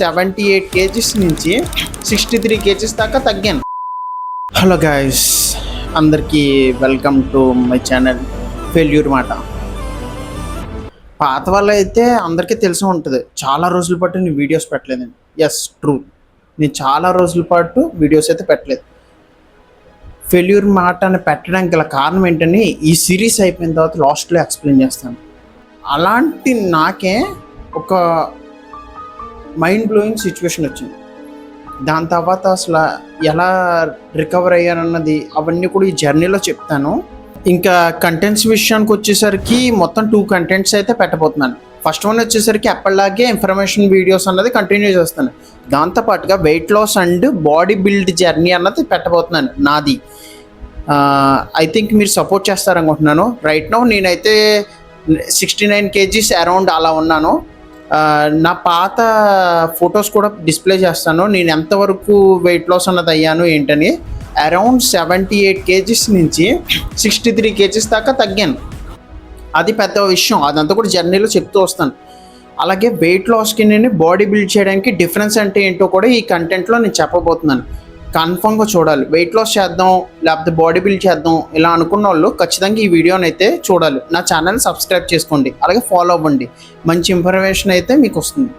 78 kgs నుంచి 63 kgs దాకా తగ్గాను. Hello guys, అందరికీ welcome to my channel failure మాట. పాత వాళ్ళు అయితే అందరికీ తెలిసి ఉంటుంది, చాలా రోజుల పాటు నేను వీడియోస్ పెట్టలేదండి. ఎస్, ట్రూ, నేను చాలా రోజుల పాటు వీడియోస్ అయితే పెట్టలేదు. ఫెయిల్యూర్ మాట అని పెట్టడానికి గల కారణం ఏంటని ఈ సిరీస్ అయిపోయిన తర్వాత లాస్ట్లో ఎక్స్ప్లెయిన్ చేస్తాను. అలాంటి నాకే ఒక మైండ్ బ్లోయింగ్ సిచ్యువేషన్ వచ్చింది. దాని తర్వాత అసలు ఎలా రికవర్ అయ్యానన్నది అవన్నీ కూడా ఈ జర్నీలో చెప్తాను. ఇంకా కంటెంట్స్ విషయానికి వచ్చేసరికి మొత్తం 2 కంటెంట్స్ అయితే పెట్టబోతున్నాను. ఫస్ట్ వన్ వచ్చేసరికి ఎప్పటిలాగే ఇన్ఫర్మేషన్ వీడియోస్ అన్నది కంటిన్యూ చేస్తాను. దాంతోపాటుగా weight loss and body build journey అన్నది పెట్టబోతున్నాను నాది. ఐ థింక్ మీరు సపోర్ట్ చేస్తారనుకుంటున్నాను. రైట్ నౌ నేనైతే 69 కేజీస్ అరౌండ్ అలా ఉన్నాను. నా పాత ఫొటోస్ కూడా డిస్ప్లే చేస్తాను, నేను ఎంతవరకు వెయిట్ లాస్ అన్నది అయ్యాను ఏంటని. అరౌండ్ 78 కేజీస్ నుంచి 63 కేజీస్ దాకా తగ్గాను. అది పెద్ద విషయం, అదంతా కూడా జర్నీలో చెప్తూ వస్తాను. అలాగే వెయిట్ లాస్కి నేను బాడీ బిల్డ్ చేయడానికి డిఫరెన్స్ అంటే ఏంటో కూడా ఈ కంటెంట్లో నేను చెప్పబోతున్నాను. కన్ఫర్మ్గా చూడాలి. వెయిట్ లాస్ చేద్దాం లేకపోతే బాడీ బిల్డ్ చేద్దాం ఇలా అనుకున్న వాళ్ళు ఖచ్చితంగా ఈ వీడియోని అయితే చూడాలి. నా ఛానల్ని సబ్స్క్రైబ్ చేసుకోండి, అలాగే ఫాలో అవ్వండి. మంచి ఇన్ఫర్మేషన్ అయితే మీకు వస్తుంది.